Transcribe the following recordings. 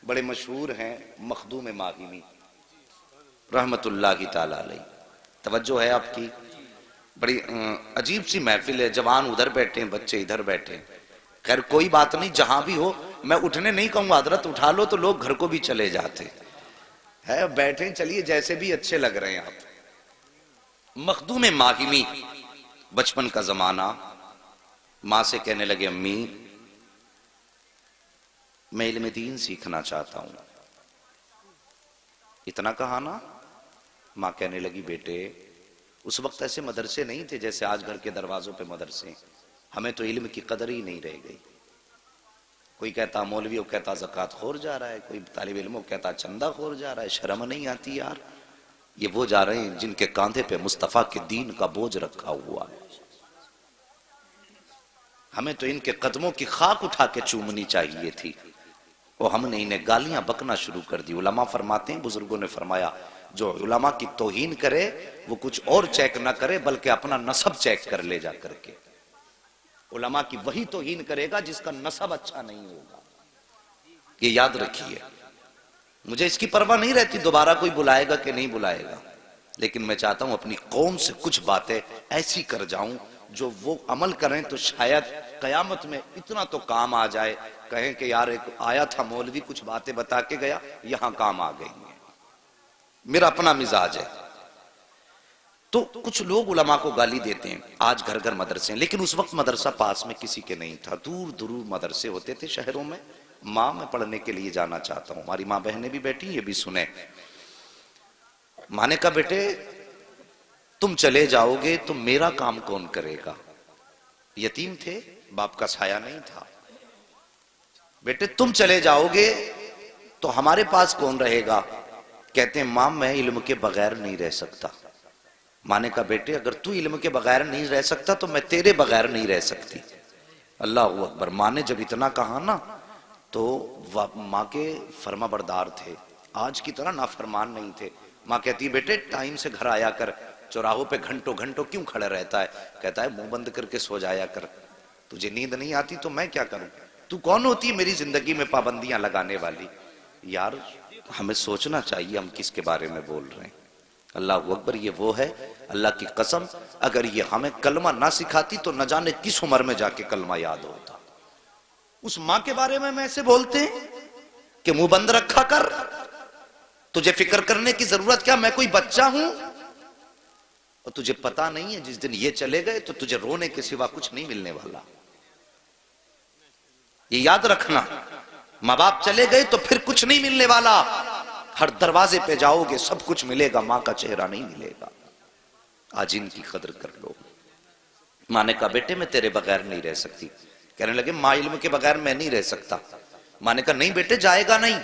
बड़े मशहूर हैं मखदूम माहिमी रहमतुल्लाहि ताला अलैह। तवज्जो है आपकी? बड़ी अजीब सी महफिल है, जवान उधर बैठे हैं, बच्चे इधर बैठे हैं। खैर कोई बात नहीं, जहां भी हो मैं उठने नहीं कहूंगा, हजरत उठा लो तो लोग घर को भी चले जाते है। बैठे चलिए, जैसे भी अच्छे लग रहे हैं आप। मखदूम माहिमी, बचपन का जमाना। माँ से कहने लगे अम्मी मैं इल्म दीन सीखना चाहता हूं। इतना कहा ना, माँ कहने लगी बेटे उस वक्त ऐसे मदरसे नहीं थे जैसे आज घर के दरवाजों पे मदरसे। हमें तो इल्म की कदर ही नहीं रह गई। कोई कहता मौलवी, वो कहता ज़कात खोर जा रहा है, कोई तालिब इल्म कहता चंदा खोर जा रहा है। शर्म नहीं आती यार? ये वो जा रहे हैं जिनके कांधे पे मुस्तफ़ा के दीन का बोझ रखा हुआ है। हमें तो इनके कदमों की खाक उठा के चूमनी चाहिए थी, और हमने इन्हें गालियां बकना शुरू कर दी। उलमा फरमाते हैं, बुजुर्गों ने फरमाया जो उलमा की तौहीन करे वो कुछ और चेक ना करे बल्कि अपना नसब चेक कर ले जा करके। उलमा की वही तौहीन करेगा जिसका नसब अच्छा नहीं होगा। ये याद रखिए। मुझे इसकी परवाह नहीं रहती दोबारा कोई बुलाएगा कि नहीं बुलाएगा, लेकिन मैं चाहता हूं अपनी कौम से कुछ बातें ऐसी कर जाऊं जो वो अमल करें तो शायद कयामत में इतना तो काम आ जाए, कहें कि यार एक आया था मौलवी कुछ बातें बता के गया, यहां काम आ गई है। मेरा अपना मिजाज है। तो कुछ लोग उलमा को गाली देते हैं, आज घर घर मदरसे हैं, लेकिन उस वक्त मदरसा पास में किसी के नहीं था, दूर दूर मदरसे होते थे शहरों में। माँ मैं पढ़ने के लिए जाना चाहता हूं। हमारी माँ बहनें भी बैठी, ये भी सुने। माँ ने कहा बेटे तुम चले जाओगे तो मेरा काम कौन करेगा? यतीम थे, बाप का साया नहीं था। बेटे तुम चले जाओगे तो हमारे पास कौन रहेगा? कहते हैं मां मैं इल्म के बगैर नहीं रह सकता। मां ने कहा बेटे अगर तू इल्म के बगैर नहीं रह सकता तो मैं तेरे बगैर नहीं रह सकती। अल्लाह अकबर। मां ने जब इतना कहा ना तो मां के फर्मा बरदार थे, आज की तरह नाफरमान नहीं थे। मां कहती बेटे टाइम से घर आया कर, चौराहों पे घंटों घंटों क्यों खड़ा रहता है? कहता है मुंह बंद करके सो जाया कर, तुझे नींद नहीं आती तो मैं क्या करूं? तू कौन होती है मेरी जिंदगी में पाबंदियां लगाने वाली? यार हमें सोचना चाहिए हम किसके बारे में बोल रहे हैं। अल्लाह अकबर। ये वो है, अल्लाह की कसम अगर ये हमें कलमा ना सिखाती तो न जाने किस उम्र में जाके कलमा याद होता। उस माँ के बारे में ऐसे बोलते हैं कि मुंह बंद रखा कर, तुझे फिक्र करने की जरूरत क्या, मैं कोई बच्चा हूं? और तुझे पता नहीं है जिस दिन ये चले गए तो तुझे रोने के सिवा कुछ नहीं मिलने वाला। ये याद रखना, माँ बाप चले गए तो फिर कुछ नहीं मिलने वाला। हर दरवाजे पे जाओगे सब कुछ मिलेगा, माँ का चेहरा नहीं मिलेगा। आज इनकी कदर कर लो। माँ ने कहा बेटे मैं तेरे बगैर नहीं रह सकती। कहने लगे माँ इल्म के बगैर मैं नहीं रह सकता। माँ ने कहा नहीं बेटे जाएगा नहीं।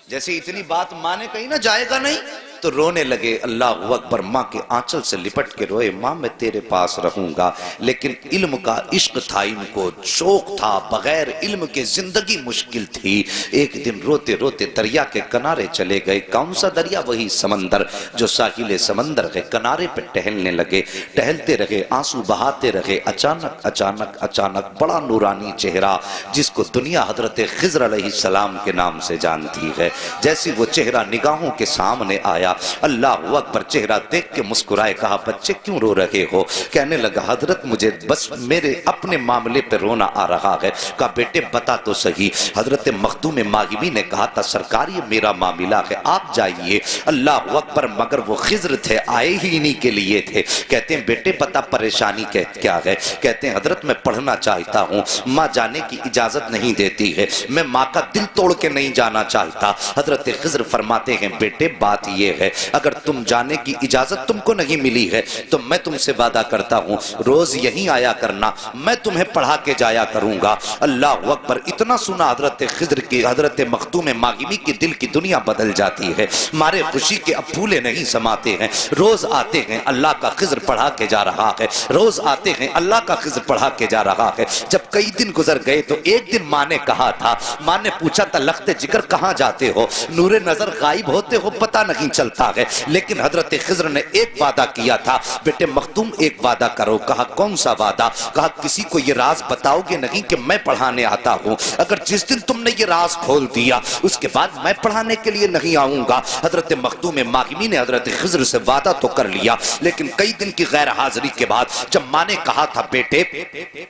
जैसे इतनी बात माँ ने कही ना जाएगा नहीं, तो रोने लगे। अल्लाह अकबर। माँ के आंचल से लिपट के रोए, माँ मैं तेरे पास रहूंगा। लेकिन इल्म का इश्क था इनको, शौक था, बगैर इल्म के जिंदगी मुश्किल थी। एक दिन रोते रोते दरिया के किनारे चले गए। कौन सा दरिया? वही समंदर जो साहिल समंदर के किनारे पे टहलने लगे। टहलते रहे, आंसू बहाते रहे। अचानक अचानक अचानक बड़ा नूरानी चेहरा जिसको दुनिया हजरत खिज़र अलैहिस्सलाम के नाम से जानती है, जैसी वो चेहरा निगाहों के सामने आया, अल्लाह अकबर। चेहरा देख के मुस्कुराए, कहा बच्चे क्यों रो रहे हो? कहने लगा हजरत मुझे बस मेरे अपने मामले पे रोना आ रहा है। कहा बेटे बता तो सही। हजरत मखदूम माहिमी ने कहा था सरकार ये मेरा मामला है, आप जाइए। अल्लाह अकबर। मगर वो खिज़र थे, आए ही इन्हीं के लिए थे। कहते हैं बेटे बता परेशानी क्या है? कहते हैं हजरत मैं पढ़ना चाहता हूँ, माँ जाने की इजाजत नहीं देती है, मैं माँ का दिल तोड़ के नहीं जाना चाहता। हजरत खिज़र फरमाते हैं बेटे बात ये है अगर तुम जाने की इजाजत तुमको नहीं मिली है तो मैं तुमसे वादा करता हूं रोज यहीं आया करना, मैं तुम्हें पढ़ा के जाया करूंगा। अल्लाह अकबर। इतना सुना हजरत खिज़र की, हजरत मखदूम माहिमी की दिल की दुनिया बदल जाती है। मारे खुशी के अब फूले नहीं समाते हैं। रोज आते हैं, अल्लाह का खिज़र पढ़ा के जा रहा है, रोज आते हैं, अल्लाह का खिज़र पढ़ा के जा रहा है। जब कई दिन गुजर गए तो एक दिन माँ ने कहा था, माँ ने पूछा था लख्ते जिगर कहाँ जाते हो? नूरे नजर गायब होते हो, पता नहीं चल चलता है। लेकिन हजरत खिज़र ने एक वादा किया था, बेटे मखदूम एक वादा करो। कहा कौन सा वादा? कहा किसी को ये राज बताओगे नहीं कि मैं पढ़ाने आता हूं। अगर जिस दिन तुमने ये राज खोल दिया उसके बाद मैं पढ़ाने के लिए नहीं आऊंगा। हजरत मखदूम मागिमी ने हजरत खिज़र से वादा तो कर लिया, लेकिन कई दिन की गैर हाजिरी के बाद जब माँ ने कहा था बेटे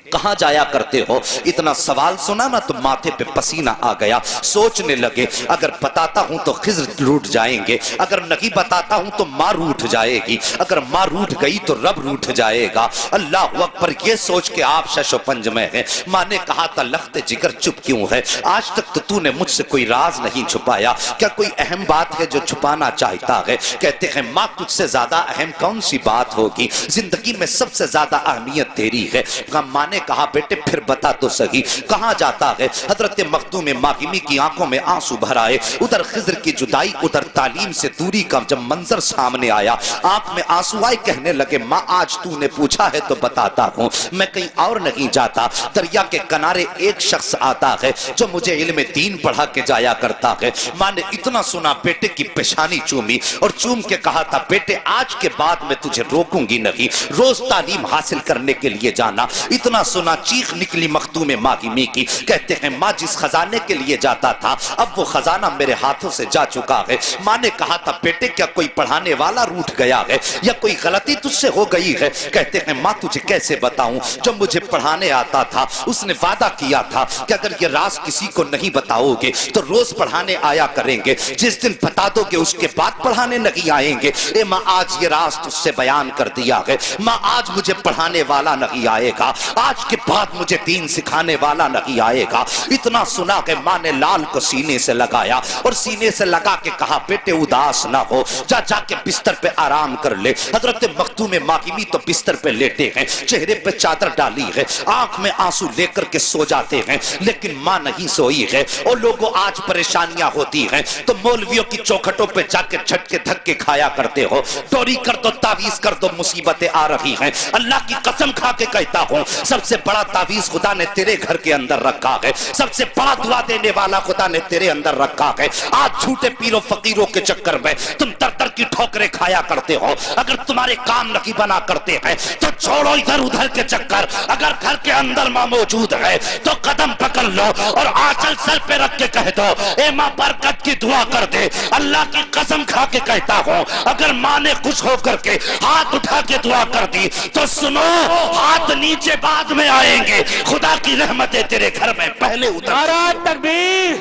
कहां जाया करते हो, इतना सवाल सुना ना तो माथे पे पसीना आ गया। सोचने लगे अगर बताता हूं तो खिज़र रूठ जाएंगे, अगर नहीं बताता हूं तो मां रूठ जाएगी, अगर मां रूठ गई तो रब रूठ जाएगा। अल्लाह अकबर, ये सोच के आप शशो पंज में हैं। मां ने कहा था लख्ते जिगर चुप क्यों है, आज तक तो तूने मुझसे कोई राज नहीं छुपाया, क्या कोई अहम बात है जो छुपाना चाहता है? कहते हैं मां तुझसे ज्यादा अहम कौन सी बात होगी, जिंदगी में सबसे ज्यादा अहमियत तेरी है। मां ने कहा बेटे फिर बता तो सही कहां जाता है? हजरत मखदूम मागिमी की आंखों में आंसू भर आए। उधर खिज़र की जुदाई, उधर तालीम से दूरी का जब मंजर सामने आया, आंख में आंसू आए। कहने लगे मां आज तूने पूछा है तो बताता हूं, मैं कहीं और नहीं जाता। दरिया के किनारे एक शख्स आता है जो मुझे इल्म दीन पढ़ा के जाया करता है। मां ने इतना सुना बेटे की पेशानी चूमी और चूम के कहा था बेटे आज के बाद मैं तुझे रोकूंगी नहीं, रोज तालीम हासिल करने के लिए जाना। इतना सुना चीख निकली मखदूम मागिमी की। कहते हैं मां जिस खजाने के लिए जाता था अब वो खजाना मेरे हाथों से जा चुका है। मां ने कहा था बेटे क्या कोई पढ़ाने वाला रूठ गया है या कोई गलती तुझसे हो गई है? कहते हैं मां तुझे कैसे बताऊं, जब मुझे पढ़ाने आता था उसने वादा किया था कि अगर ये राज किसी को नहीं बताओगे तो रोज पढ़ाने आया करेंगे, जिस दिन बता दोगे उसके बाद पढ़ाने नहीं आएंगे। ए मां आज ये राज तुझसे बयान कर दिया है, मां आज मुझे पढ़ाने वाला नहीं आएगा, आज के बाद मुझे दीन सिखाने वाला नहीं आएगा। इतना सुना कि मां ने लाल को सीने से लगाया और सीने से लगा के कहा बेटे उदास ना हो, जा जाके बिस्तर पे आराम कर ले। हजरत मखदूम मागिमी तो बिस्तर पे लेटे हैं, चेहरे पे चादर डाली है, आंख में आंसू लेकर के सो जाते हैं, लेकिन मां नहीं सोई है। और लोगों आज परेशानियां होती हैं तो मौलवियों की चौखटों पे जाके झटके धक्के खाया करते हो, टोरी कर दो तावीज कर दो मुसीबतें आ रही हैं। अल्लाह की कसम खा के कहता हूं सबसे बड़ा तावीज खुदा ने तेरे घर के अंदर रखा है, सबसे बड़ा दुआ देने वाला खुदा ने तेरे अंदर रखा है। आज झूठे पीरों फकीरों के चक्कर में तुम तर तर की ठोकरें खाया करते हो। अगर तुम्हारे काम नहीं बना करते हैं तो छोड़ो इधर उधर के चक्कर, अगर घर के अंदर मां मौजूद है तो कदम पकड़ लो और आंचल सर पे रख के कह दो ए मां बरकत की दुआ कर दे। अल्लाह की कसम खा के कहता हूं अगर मां ने खुश होकर के हाथ उठा के दुआ कर दी तो सुनो हाथ नीचे बाद में आएंगे, खुदा की रहमतें तेरे घर में पहले उतर। नाराए तकबीर,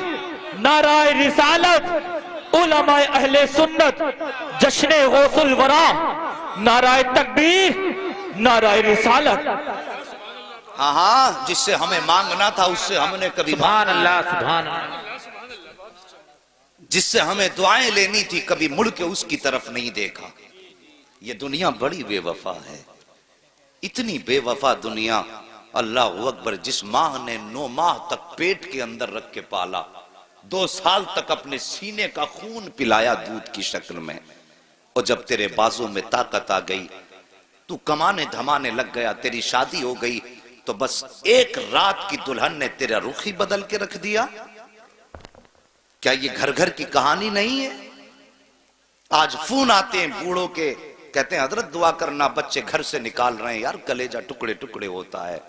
नाराए रिसालत, उलमाए अहले सुन्नत, जश्ने गौसुल वरा, नाराए तकबीर, नाराए रिसालत। हाँ हाँ, जिससे हमें मांगना था उससे हमने कभी सुभान अल्लाह, सुभान अल्लाह। जिससे हमें दुआएं लेनी थी कभी मुड़ के उसकी तरफ नहीं देखा। ये दुनिया बड़ी बेवफा है, इतनी बेवफा दुनिया। अल्लाह अकबर, जिस माँ ने 9 माह तक पेट के अंदर रख के पाला, 2 साल तक अपने सीने का खून पिलाया दूध की शक्ल में, और जब तेरे बाजू में ताकत आ गई तू कमाने धमाने लग गया, तेरी शादी हो गई तो बस एक रात की दुल्हन ने तेरा रुख ही बदल के रख दिया। क्या ये घर घर की कहानी नहीं है? आज फोन आते हैं बूढ़ों के, कहते हैं हजरत दुआ करना बच्चे घर से निकाल रहे हैं। यार कलेजा टुकड़े टुकड़े होता है,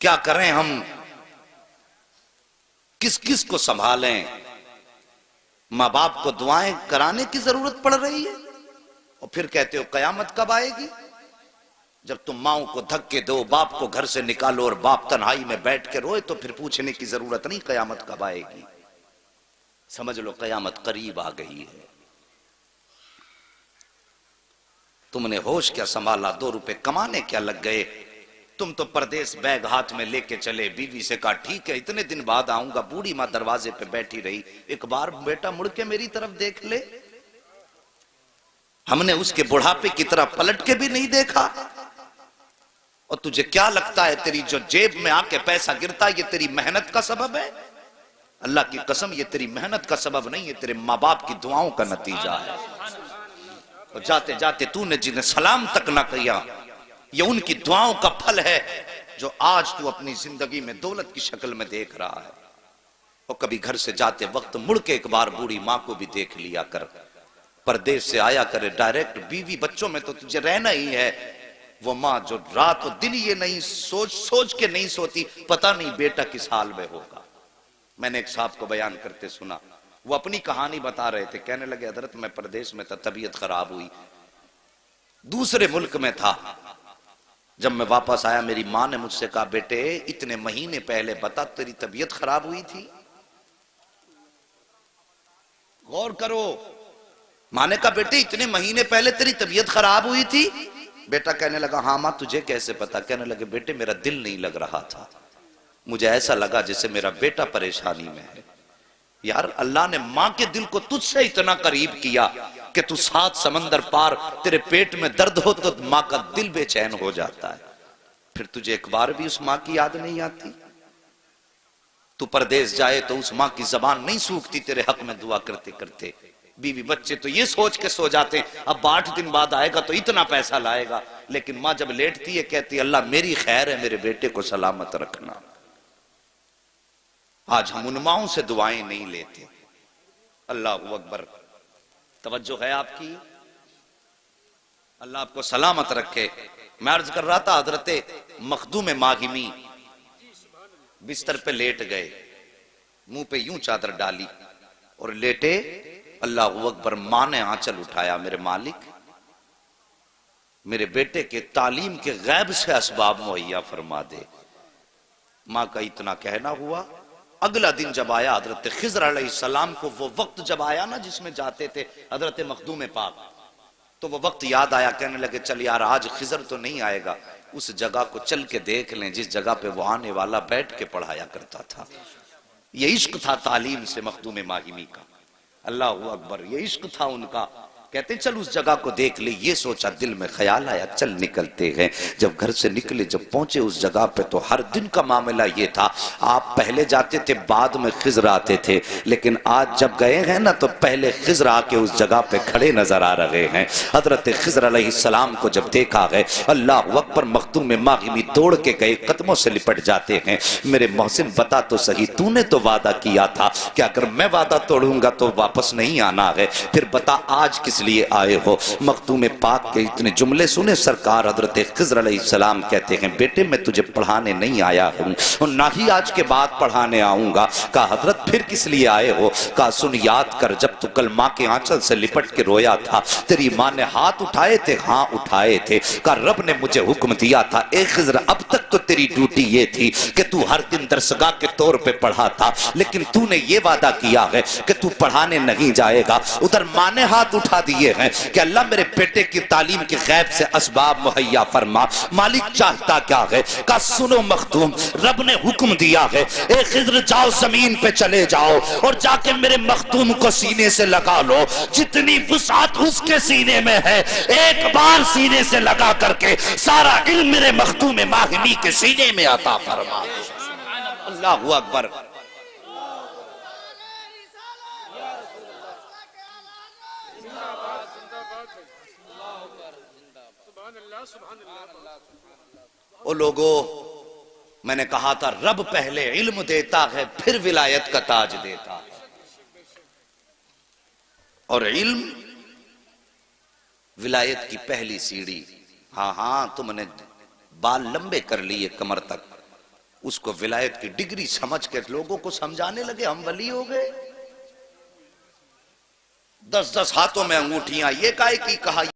क्या करें हम, किस किस को संभालें? मां बाप को दुआएं कराने की जरूरत पड़ रही है और फिर कहते हो कयामत कब आएगी? जब तुम माओ को धक्के दो, बाप को घर से निकालो और बाप तन्हाई में बैठ के रोए तो फिर पूछने की जरूरत नहीं कयामत कब आएगी। समझ लो कयामत करीब आ गई है। तुमने होश क्या संभाला, 2 रुपए कमाने क्या लग गए? तुम तो परदेश बैग हाथ में लेके चले, बीवी से कहा ठीक है इतने दिन बाद आऊंगा। बूढ़ी मां दरवाजे पे बैठी रही, एक बार बेटा मुड़ के मेरी तरफ देख ले। हमने उसके बुढ़ापे की तरफ पलट के भी नहीं देखा। और तुझे क्या लगता है तेरी जो जेब में आके पैसा गिरता है ये तेरी मेहनत का सबब है? अल्लाह की कसम ये तेरी मेहनत का सबब नहीं है, तेरे माँ बाप की दुआओं का नतीजा है। और जाते जाते तूने जिन्हें सलाम तक ना किया, ये उनकी दुआओं का फल है जो आज तू अपनी जिंदगी में दौलत की शक्ल में देख रहा है। और कभी घर से जाते वक्त मुड़ के एक बार बूढ़ी माँ को भी देख लिया कर। परदेश से आया करे डायरेक्ट, बीवी बच्चों में तो तुझे रहना ही है। वो माँ जो रात और दिन ये नहीं सोच के नहीं सोती, पता नहीं बेटा किस हाल में होगा। मैंने एक साहब को बयान करते सुना, वो अपनी कहानी बता रहे थे। कहने लगे हजरत मैं परदेश में था, तबीयत खराब हुई, दूसरे मुल्क में था। जब मैं वापस आया मेरी माँ ने मुझसे कहा बेटे इतने महीने पहले बता तेरी तबीयत खराब हुई थी। गौर करो, माँ ने कहा बेटे इतने महीने पहले तेरी तबीयत खराब हुई थी। बेटा कहने लगा हाँ माँ तुझे कैसे पता। कहने लगे बेटे मेरा दिल नहीं लग रहा था, मुझे ऐसा लगा जैसे मेरा बेटा परेशानी में है। यार अल्लाह ने माँ के दिल को तुझसे इतना करीब किया कि तू 7 समंदर पार, तेरे पेट में दर्द हो तो माँ का दिल बेचैन हो जाता है। फिर तुझे एक बार भी उस माँ की याद नहीं आती? तू परदेश जाए तो उस माँ की जबान नहीं सूखती तेरे हक में दुआ करते करते। बीवी बच्चे तो ये सोच के सो जाते अब 8 दिन बाद आएगा तो इतना पैसा लाएगा, लेकिन माँ जब लेटती है कहती अल्लाह मेरी खैर है, मेरे बेटे को सलामत रखना। आज हम उन माओं से दुआएं नहीं लेते। अल्लाह अकबर, तवज्जो है आपकी? अल्लाह आपको सलामत रखे। मैं अर्ज कर रहा था हजरत मखदूम माहिमी बिस्तर पे लेट गए, मुंह पे यूं चादर डाली और लेटे। अल्लाह अकबर, मां ने आंचल उठाया, मेरे मालिक मेरे बेटे के तालीम के गैब से असबाब मुहैया फरमा दे। मां का इतना कहना हुआ। अगला दिन जब आया हजरत खिज़र अलैहिस्सलाम को वो वक्त जब आया ना जिसमें जाते थे हजरत मखदूम पाक, तो वो वक्त याद आया। कहने लगे चल यार आज खिज़र तो नहीं आएगा, उस जगह को चल के देख लें जिस जगह पे वो आने वाला बैठ के पढ़ाया करता था। ये इश्क था तालीम से मखदूम माहिमी का। अल्लाह अकबर, ये इश्क था उनका। कहते चल उस जगह को देख ले। ये सोचा, दिल में ख्याल आया चल निकलते हैं। जब घर से निकले, जब पहुंचे उस जगह पे तो हर दिन का मामला ये था, आप पहले जाते थे बाद में खिज़र आते थे, लेकिन आज जब गए हैं ना तो पहले खिज़र आके उस जगह पे खड़े नजर आ रहे हैं। हजरत खिज़र अलैहिस्सलाम को जब देखा है, अल्लाह अकबर, मखदूम माहिमी दौड़ के गए, कदमों से लिपट जाते हैं। मेरे मोहसिन बता तो सही, तूने तो वादा किया था कि अगर मैं वादा तोड़ूंगा तो वापस नहीं आना है, फिर बता आज किस लिए आए हो? मखदूम पाक के इतने जुमले सुने सरकार हजरत खिज़र अलैहिस्सलाम कहते हैं बेटे मैं तुझे पढ़ाने नहीं आया हूं और ना ही आज के बाद पढ़ाने आऊंगा। कहा हजरत फिर किस लिए आए हो? कहा सुन याद कर, जब तू कल माँ के आंचल से लिपट के रोया था तेरी माँ ने हाथ उठाए थे? हाँ उठाए थे। कहा रब ने मुझे हुक्म दिया था ए खिज़र अब तक तो तेरी ड्यूटी ये थी कि तू हर दिन दरसगाह के तौर पे पढ़ाता, लेकिन तूने ये वादा किया है कि तू पढ़ाने नहीं जाएगा। उधर माँ ने हाथ उठा दिए हैं कि अल्लाह मेरे बेटे की तालीम के गैब से असबाब मुहैया फरमा। मालिक चाहता क्या है? का सुनो मखदूम, रब ने हुक्म दिया है ए खिज़र जाओ जमीन पे चले जाओ और जाके मेरे मखदूम को सीने से लगा लो। जितनी वुसात उसके सीने में है एक बार सीने से लगा करके सारा इल्म मेरे मखदूम माहिमी के सीने में अता फरमा। अल्लाहु अकबर। ओ लोगो, मैंने कहा था रब पहले इल्म देता है फिर विलायत का ताज देता है, और इल्म विलायत की पहली सीढ़ी। हाँ हाँ तुमने बाल लंबे कर लिए कमर तक, उसको विलायत की डिग्री समझ के लोगों को समझाने लगे हम वली हो गए। 10-10 हाथों में अंगूठियां, ये काहे की कहा